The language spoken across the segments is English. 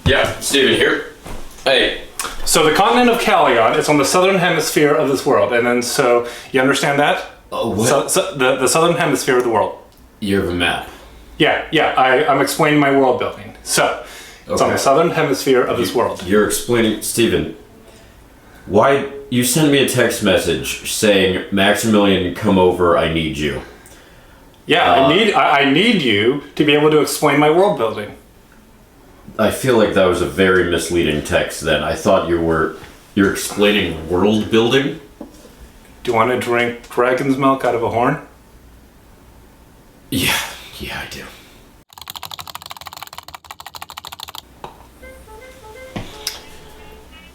Yeah, Steven here. Hey. So the continent of Callion is on the southern hemisphere of this world, and then so you understand that? What? So the southern hemisphere of the world. You have a map. Yeah. I'm explaining my world building. So it's on the southern hemisphere of this world. You're explaining, Steven. Why you sent me a text message saying, Maximilian, come over, I need you. Yeah, I need you to be able to explain my world building. I feel like that was a very misleading text then. I thought you're explaining world building? Do you want to drink dragon's milk out of a horn? Yeah, I do.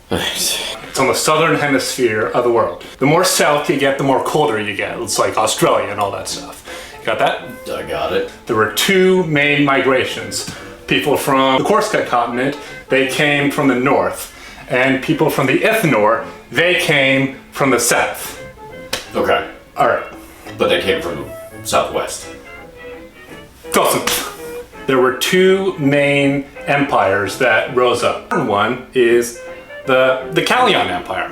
Thanks. It's on the southern hemisphere of the world. The more south you get, the more colder you get. It's like Australia and all that stuff. You got that? I got it. There were two main migrations. People from the Corsica continent, they came from the north. And people from the Ithenor, they came from the south. Okay. Alright. But they came from southwest. Close. There were two main empires that rose up. One is the Callion Empire.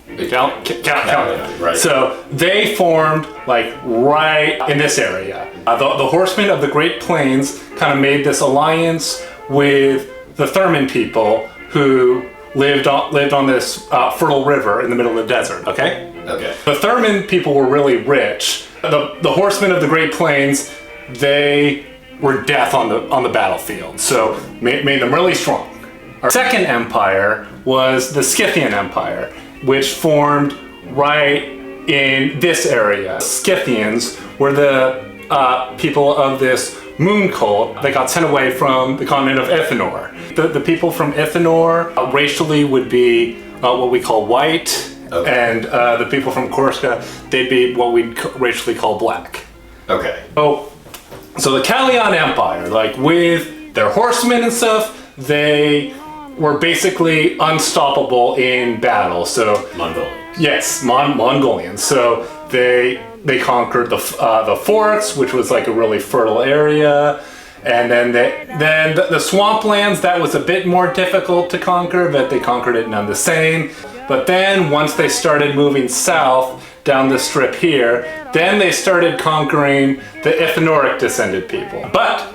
Callion. Right. So they formed like right in this area. The horsemen of the Great Plains kind of made this alliance with the Therman people who lived on this fertile river in the middle of the desert. Okay. Okay. The Therman people were really rich. The horsemen of the Great Plains, they were death on the battlefield, so made them really strong. Our second empire was the Scythian Empire, which formed right in this area. Scythians were the people of this moon cult that got sent away from the continent of Ithenor. The people from Ithenor racially would be what we call white, okay. And the people from Corsica, they'd be what we'd racially call black. Okay. So the Callion Empire, like with their horsemen and stuff, they were basically unstoppable in battle. So Mongolians. Yes, Mongolians. So they conquered the forts, which was like a really fertile area, and then the swamplands, that was a bit more difficult to conquer, but they conquered it none the same. But then once they started moving south down the strip here, then they started conquering the Ithenoric descended people. But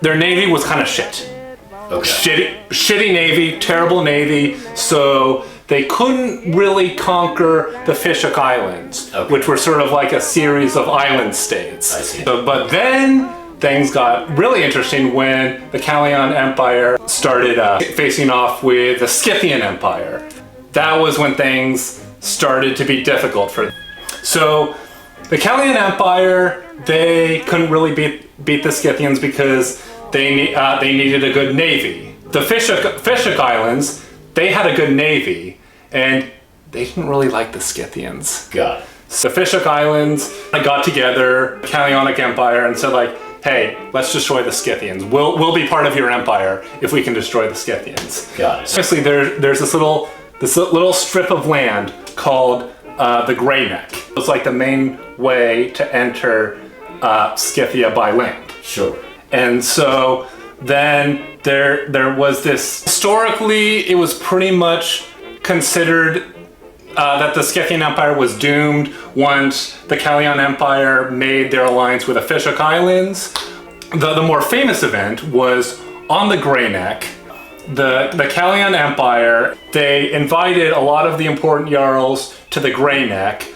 their navy was kind of shit. Okay. Shitty navy, terrible navy, so they couldn't really conquer the Fishhook Islands, okay, which were sort of like a series of island states. I see. But then things got really interesting when the Callion Empire started facing off with the Scythian Empire. That was when things started to be difficult for them. So the Callion Empire, they couldn't really beat the Scythians because they needed a good navy. The Fishhook Islands, they had a good navy, and they didn't really like the Scythians. Got it. So the Fishhook Islands got together, the Callionic Empire, and said like, hey, let's destroy the Scythians. We'll be part of your empire if we can destroy the Scythians. Got it. Obviously, there's this little strip of land called the Grey Neck. It's like the main way to enter Scythia by land. Sure. And so then there was this, historically it was pretty much considered that the Scythian Empire was doomed once the Callion Empire made their alliance with the Fishhook Islands. The more famous event was on the Grey Neck. The Callion Empire, they invited a lot of the important Jarls to the Grey Neck,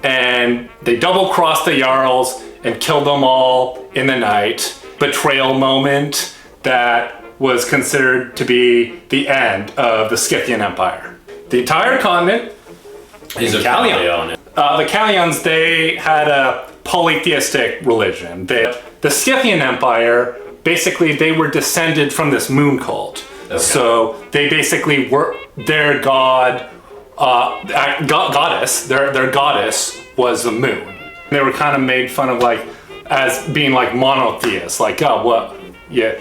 and they double-crossed the Jarls and killed them all in the night. Betrayal moment that was considered to be the end of the Scythian Empire. The entire continent is a Callion. The Callions, they had a polytheistic religion. The Scythian Empire, basically they were descended from this moon cult. Okay. So they basically were their goddess, their goddess was the moon. They were kind of made fun of like as being like monotheists, like, oh, what? Yeah,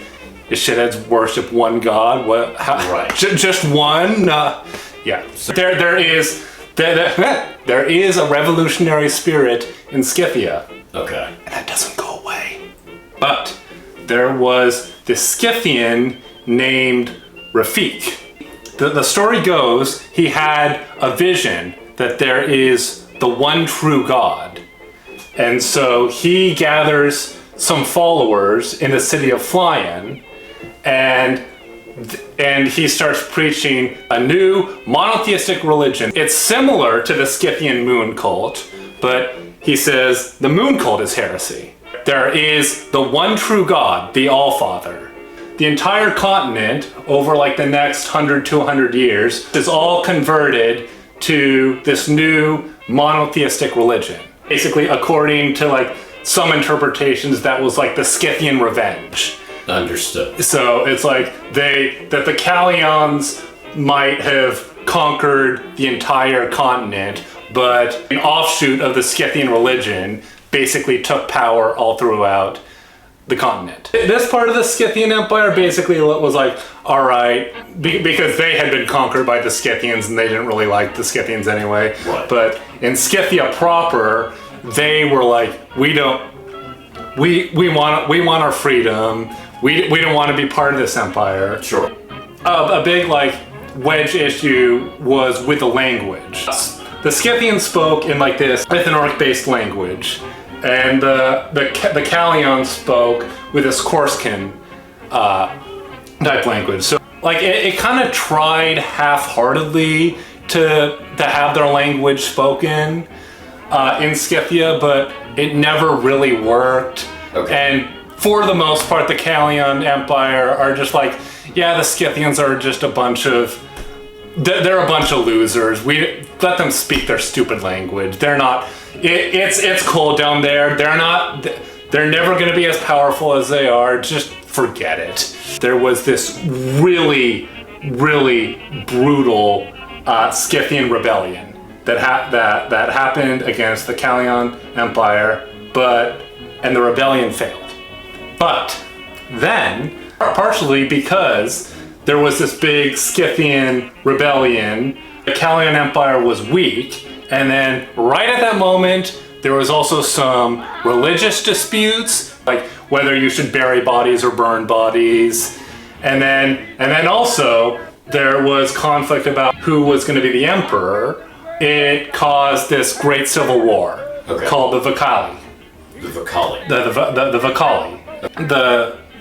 you shitheads worship one god? What? How, right. Just one? Yeah. So there is a revolutionary spirit in Scythia. Okay. And that doesn't go away. But there was this Scythian named Rafik. The story goes he had a vision that there is the one true God. And so he gathers some followers in the city of Flyan, and he starts preaching a new monotheistic religion. It's similar to the Scythian moon cult, but he says the moon cult is heresy. There is the one true God, the All-Father. The entire continent, over like the next 100, 200 years, is all converted to this new monotheistic religion. Basically, according to like some interpretations, that was like the Scythian revenge. Understood. So it's like that the Kallians might have conquered the entire continent, but an offshoot of the Scythian religion basically took power all throughout the continent. This part of the Scythian Empire basically was like, all right, because they had been conquered by the Scythians and they didn't really like the Scythians anyway. Right. But in Scythia proper, they were like, we want our freedom. We don't want to be part of this empire. Sure. A big like wedge issue was with the language. The Scythians spoke in like this Ithanoic-based language, and the Kallians spoke with this Corsican type language. So like it kind of tried half-heartedly to have their language spoken in Scythia, but it never really worked. Okay. And for the most part, the Kallian Empire are just like, yeah, the Scythians are just a bunch of, they're a bunch of losers. We let them speak their stupid language. They're not, it's cold down there. They're never going to be as powerful as they are. Just forget it. There was this really, really brutal Scythian rebellion that happened against the Kallian Empire, and the rebellion failed. But then, partially because there was this big Scythian rebellion, the Kallian Empire was weak, and then right at that moment, there was also some religious disputes, like whether you should bury bodies or burn bodies, and then also there was conflict about who was going to be the emperor. It caused this great civil war called the Vakali. The Vakali. The Vakali.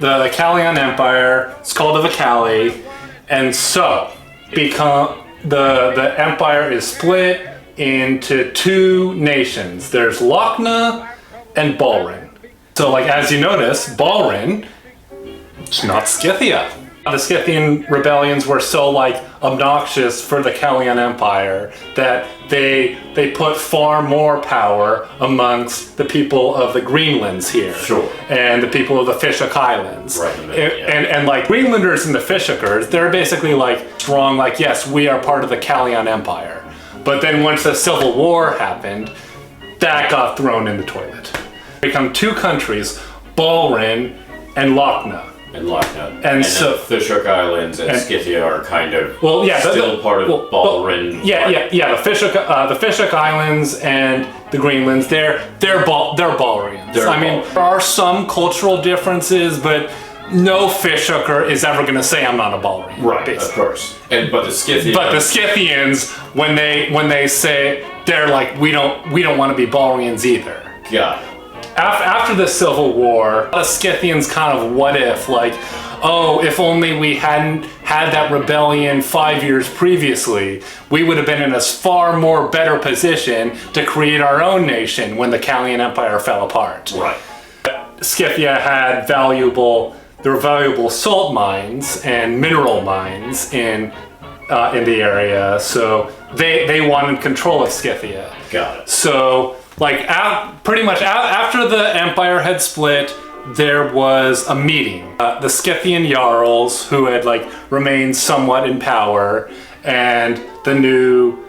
The Kallian Empire is called the Vakali, and so the empire is split into two nations. There's Lochna and Balrin. So like as you notice, Balrin, it's not Scythia. The Scythian rebellions were so like obnoxious for the Kallian Empire that they put far more power amongst the people of the Greenlands here. Sure. And the people of the Fishhook Islands. Right. And like Greenlanders and the Fishhookers, they're basically like strong, like, yes, we are part of the Kallian Empire. But then once the Civil War happened, that got thrown in the toilet. Become two countries, Balrin and Lochna. And Lochna. And so the Fishhook Islands and Scythia are kind of still part of Balrin. The Fishhook Islands and the Greenlands, they're Balrians. I mean, there are some cultural differences, but no Fishhooker is ever going to say I'm not a Balrian. Right, basically. of course. But the Scythians, when they say, they're like, we don't want to be Balrians either. Got it. After the Civil War, the Scythians kind of what if, like, oh, if only we hadn't had that rebellion 5 years previously, we would have been in a far more better position to create our own nation when the Kallian Empire fell apart. Right. Scythia had valuable salt mines and mineral mines in the area, so they wanted control of Scythia. Got it. So, like, pretty much after the empire had split, there was a meeting. The Scythian Jarls, who had like remained somewhat in power, and the new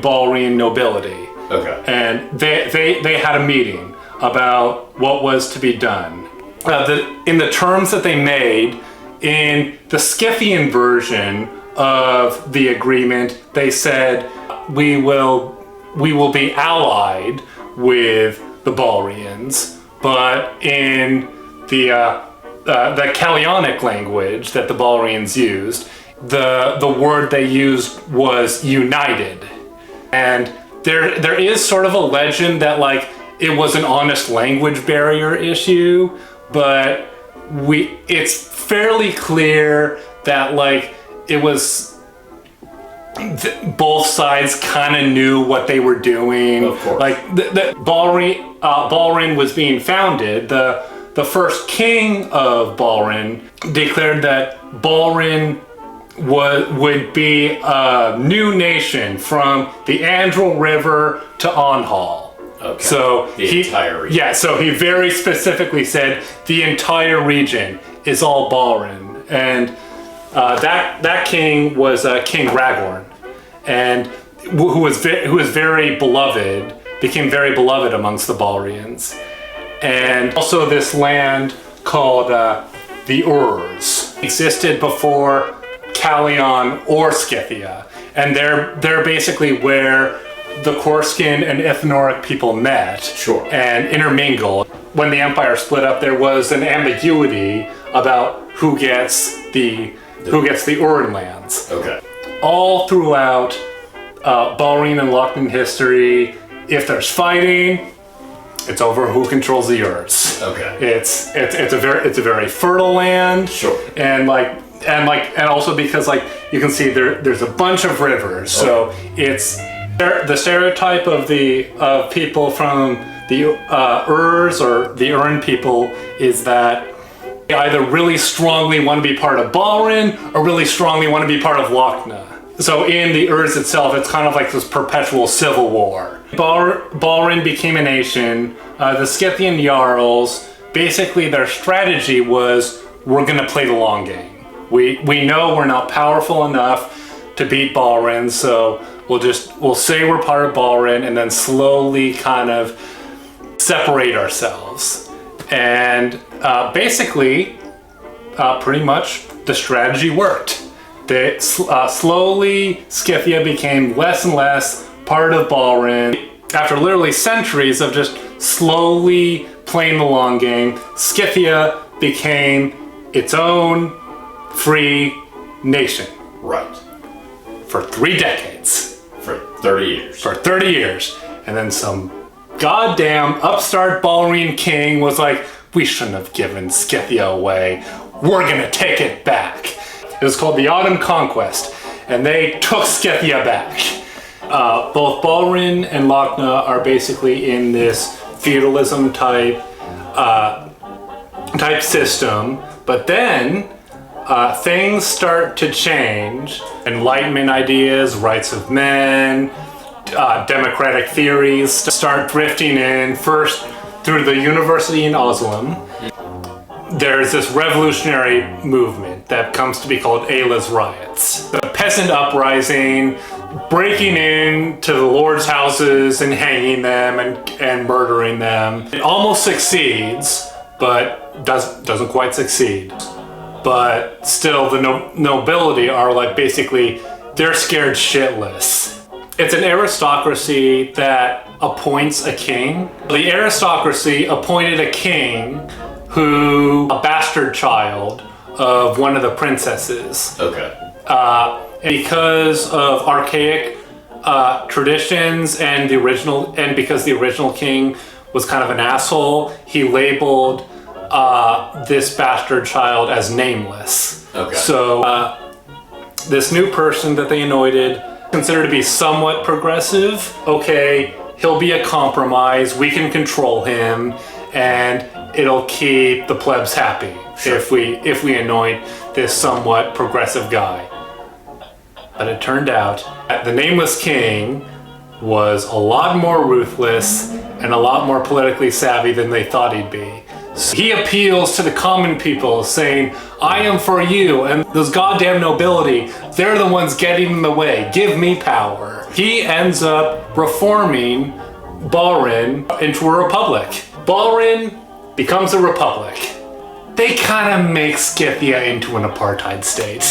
Balrian nobility. Okay. And they had a meeting about what was to be done. In the terms that they made, in the Scythian version of the agreement, they said, we will be allied with the Balrians, but in the the Calionic language that the Balrians used, the word they used was united. And there is sort of a legend that like it was an honest language barrier issue, but it's fairly clear that like it was both sides kind of knew what they were doing. Of course. Like the Balrin was being founded. The first king of Balrin declared that Balrin would be a new nation from the Andral River to Onhal. Okay. So the entire region. Yeah, so he very specifically said the entire region is all Balrin. And that king was King Ragorn, and who was very beloved, became very beloved amongst the Balrians. And also this land called the Urs existed before Calion or Scythia, and they're basically where the Corscan and Ithnoric people met. Sure. And intermingled. When the Empire split up, there was an ambiguity about who gets the Urin lands. Okay. All throughout Balrine and Lochnan history, if there's fighting, it's over who controls the Urs. Okay. It's a very fertile land. Sure. And also because like you can see there's a bunch of rivers, so it's the stereotype of people from the Urs or the Urin people is that they either really strongly want to be part of Balrin or really strongly want to be part of Lochna. So in the Urs itself, it's kind of like this perpetual civil war. Balrin became a nation. The Scythian Jarls, basically their strategy was, we're going to play the long game. We know we're not powerful enough to beat Balrin, so we'll say we're part of Balrin and then slowly kind of separate ourselves. And basically, pretty much the strategy worked. Slowly, Scythia became less and less part of Balrin. After literally centuries of just slowly playing the long game, Scythia became its own free nation. Right. For 3 decades. For 30 years. For 30 years. And then some goddamn upstart Balrine king was like, we shouldn't have given Scythia away. We're gonna take it back. It was called the Autumn Conquest, and they took Scythia back. Both Balrin and Lochna are basically in this feudalism type system, but then things start to change. Enlightenment ideas, rights of men, democratic theories start drifting in, first through the university in Oslam. There's this revolutionary movement that comes to be called Ayla's riots. The peasant uprising, breaking into the lords' houses and hanging them and murdering them. It almost succeeds, but doesn't quite succeed. But still, the nobility are like basically, they're scared shitless. It's an aristocracy that appoints a king. The aristocracy appointed a king a bastard child of one of the princesses. Okay. Because of archaic traditions and because the original king was kind of an asshole, he labeled this bastard child as nameless. Okay. So this new person that they anointed, considered to be somewhat progressive, okay, he'll be a compromise, we can control him, and it'll keep the plebs happy. Sure. if we anoint this somewhat progressive guy. But it turned out that the nameless king was a lot more ruthless and a lot more politically savvy than they thought he'd be. So he appeals to the common people, saying, I am for you, and those goddamn nobility, they're the ones getting in the way. Give me power. He ends up reforming Balrin into a republic. Balrin becomes a republic. They kind of make Scythia into an apartheid state.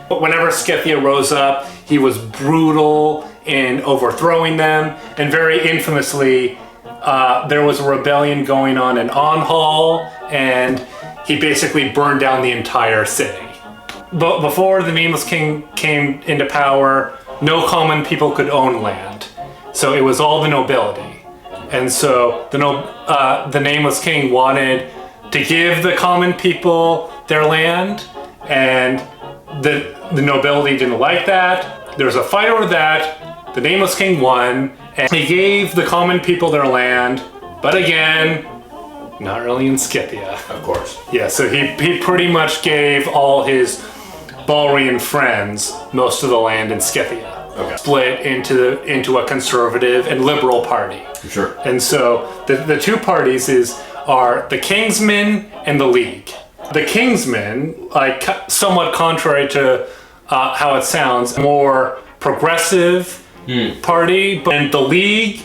But whenever Scythia rose up, he was brutal in overthrowing them, and very infamously, there was a rebellion going on in Onhal, and he basically burned down the entire city. But before the Nameless King came into power, no common people could own land. So it was all the nobility. And so the Nameless King wanted to give the common people their land, and the nobility didn't like that. There was a fight over that. The Nameless King won, and he gave the common people their land, but again, not really in Scythia. Of course. Yeah, so he pretty much gave all his Balrian friends most of the land in Scythia. Okay. Split into a conservative and liberal party. Sure. And so the two parties are the Kingsmen and the League. The Kingsmen, like somewhat contrary to how it sounds, more progressive party, but the League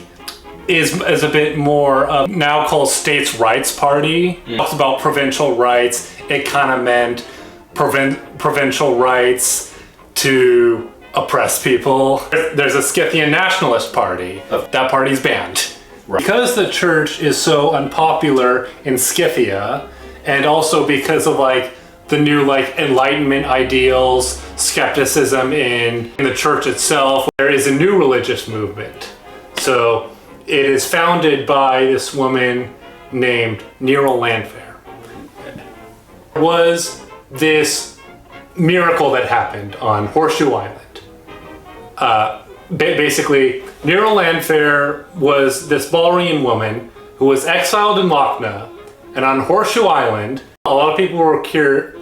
is a bit more now called states' rights party. Talks about provincial rights. It kind of meant provincial rights to oppress people. There's a Scythian nationalist party. That party's banned. Right. Because the church is so unpopular in Scythia, and also because of like the new like Enlightenment ideals, skepticism in the church itself, there is a new religious movement. So it is founded by this woman named Nero Landfair. There was this miracle that happened on Horseshoe Island. Basically, Nero Landfair was this Balrian woman who was exiled in Lochna, and on Horseshoe Island, a lot of people were cured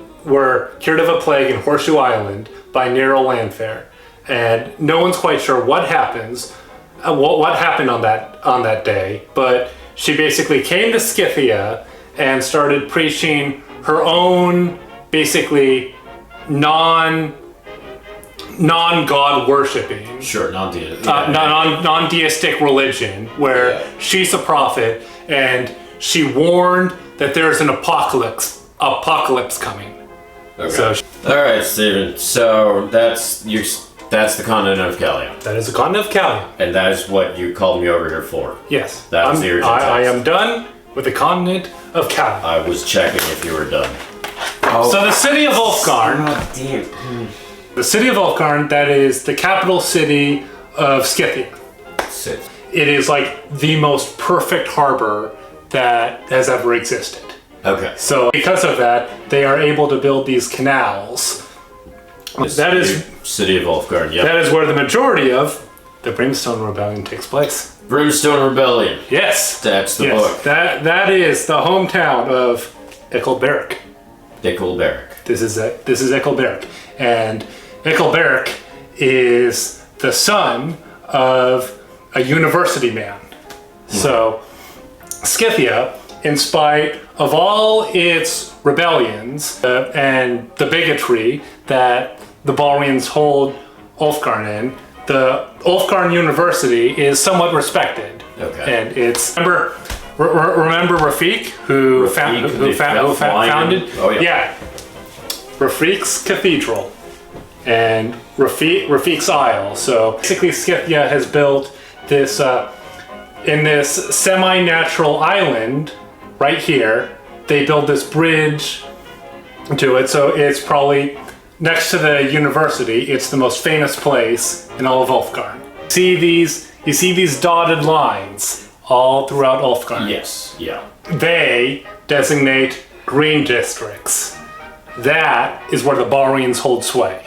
of a plague in Horseshoe Island by Nero Landfair, and no one's quite sure what happens, what happened on that day. But she basically came to Scythia and started preaching her own, basically non-god worshipping, non-deistic religion, where she's a prophet and she warned that there's an apocalypse coming. Okay. So all right, Stephen. So that's the continent of Callium. that is the continent of Callium. And that is what you called me over here for. Yes. That was the original I text. am done with the continent of Callium. I was checking if you were done. So the city of Ulfgarn. God damn. The city of Ulfgarn, that is the capital city of Scythia. Sit. It is like the most perfect harbor that has ever existed. Okay. So because of that, they are able to build these canals. That is City of Ulfgarn. Yep. that is where the majority of the Brimstone Rebellion takes place. Brimstone Rebellion. Yes. That's the Yes. book. That is the hometown of Ickelberg. Dickelberg. This is Ickelberg. And Ickelberg is the son of a university man. So Scythia, in spite of all its rebellions and the bigotry that the Balrians hold Ulfgarn in, the Ulfgarn University is somewhat respected. Okay. And it's remember Rafik, who founded. Oh yeah. Rafik's Cathedral and Rafik's Isle. So basically, Scythia has built this in this semi-natural island right here. They build this bridge to it, so it's probably next to the university. It's the most famous place in all of Ulfgarn. You see these dotted lines all throughout Ulfgarn. Yes. Yeah. They designate green districts. That is where the Balrians hold sway.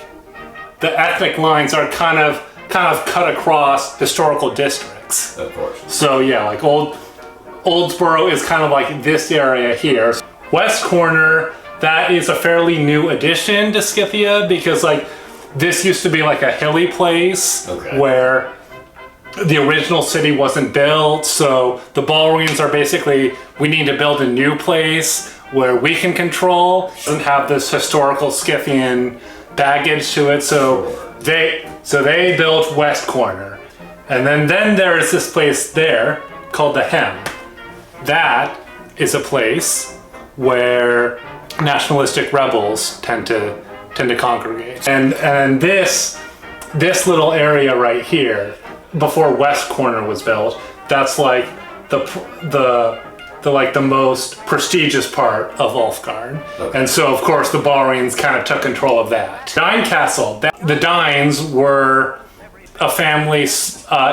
The ethnic lines are kind of cut across historical districts. Of course. So yeah, like Oldsboro is kind of like this area here. West Corner, that is a fairly new addition to Scythia because like this used to be like a hilly place where the original city wasn't built. So the Balrians are basically, we need to build a new place where we can control. It doesn't have this historical Scythian baggage to it. So they built West Corner. And then there is this place there called the Hem. That is a place where nationalistic rebels tend to congregate. And this little area right here, before West Corner was built, that's like the the most prestigious part of Ulfgarn. Okay. And so, of course, the Balrians kind of took control of that. Dine Castle. The Dines were a family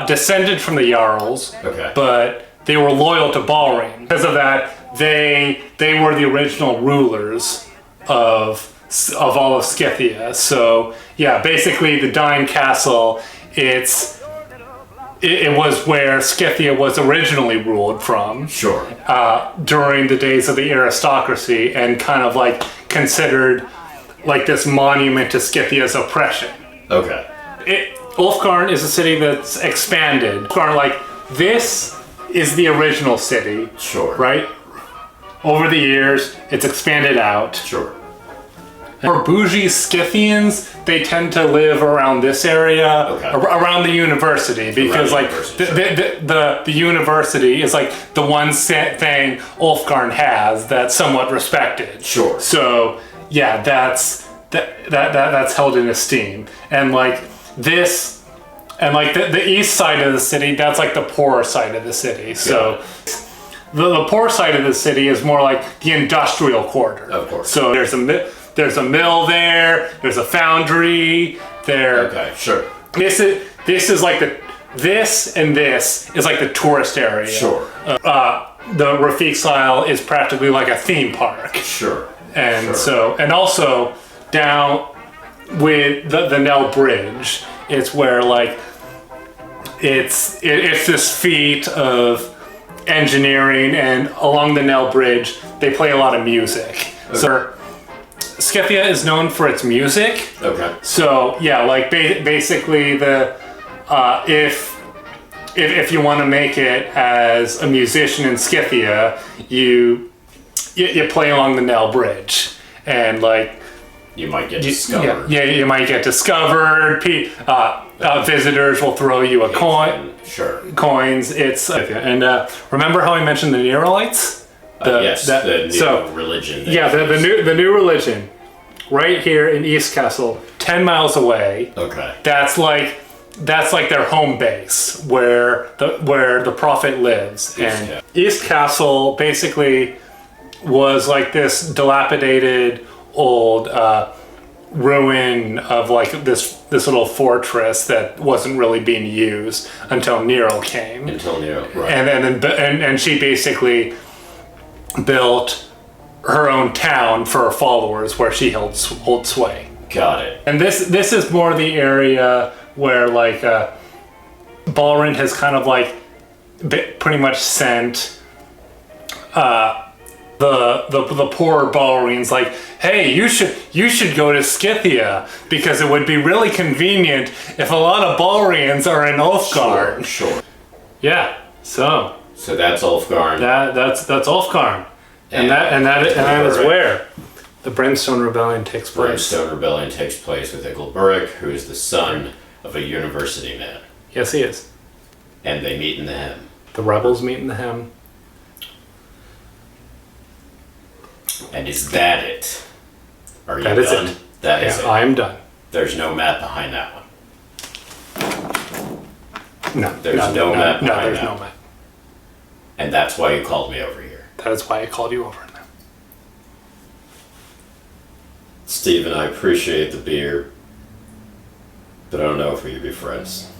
descended from the Jarls, Okay. but they were loyal to Balrog. Because of that, they were the original rulers of all of Scythia. So yeah, basically the Dine Castle, it was where Scythia was originally ruled from. Sure. During the days of the aristocracy, and kind of like considered like this monument to Scythia's oppression. Okay. Ulfgarn is a city that's expanded. Ulfgarn, like, this is the original city. Sure. Right? Over the years, it's expanded out. Sure. For bougie Scythians, they tend to live around this area, Okay. around the university, because Around like the university, the university is like the one thing Ulfgarn has that's somewhat respected. Sure. So yeah, that's held in esteem, and like this, and like the east side of the city, that's like the poorer side of the city. So the poor side of the city is more like the industrial quarter. Of course. So there's a mill there. There's a foundry there. Okay. Sure. This is like this is like the tourist area. Sure. The Rafik Isle is practically like a theme park. Sure. And Sure. and also down with the Nell Bridge, it's where like it's this feat of engineering, and along the Nell Bridge they play a lot of music. Okay. So Scythia is known for its music. Okay. So yeah, like basically the if you want to make it as a musician in Scythia, you play along the Nell Bridge, and like You might get discovered. yeah, you might get discovered. Visitors will throw you a coin. Sure. Coins. It's and remember how I mentioned the Neolites? Yes. The new religion. Yeah, the new religion, right here in East Castle, 10 miles away. Okay. That's like their home base, where the prophet lives. And East Castle basically was like this dilapidated old ruin of like this little fortress that wasn't really being used until Nero came. Right. And she basically built her own town for her followers, where she held sway. Got it. And this is more the area where like Balrog has kind of like pretty much sent the poorer Balrians like, hey, you should go to Scythia, because it would be really convenient if a lot of Balrians are in Ulfgarn. Sure. Yeah. So that's Ulfgarn. that's Ulfgarn, and that is where the Brimstone Rebellion takes place. Brimstone Rebellion takes place with Igilburic, who is the son of a university man. Yes, he is. And they meet in the Hem. The rebels meet in the Hem. And is that it? Are you That is done? it. That is it. I am done. There's no map behind that one. No. There's no map No, behind there's that. no map. And that's why you called me over here. That is why I called you over now. Steven, I appreciate the beer, but I don't know if we could be friends.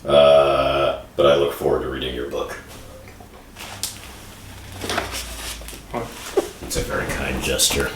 But I look forward to reading your book. It's a very kind gesture.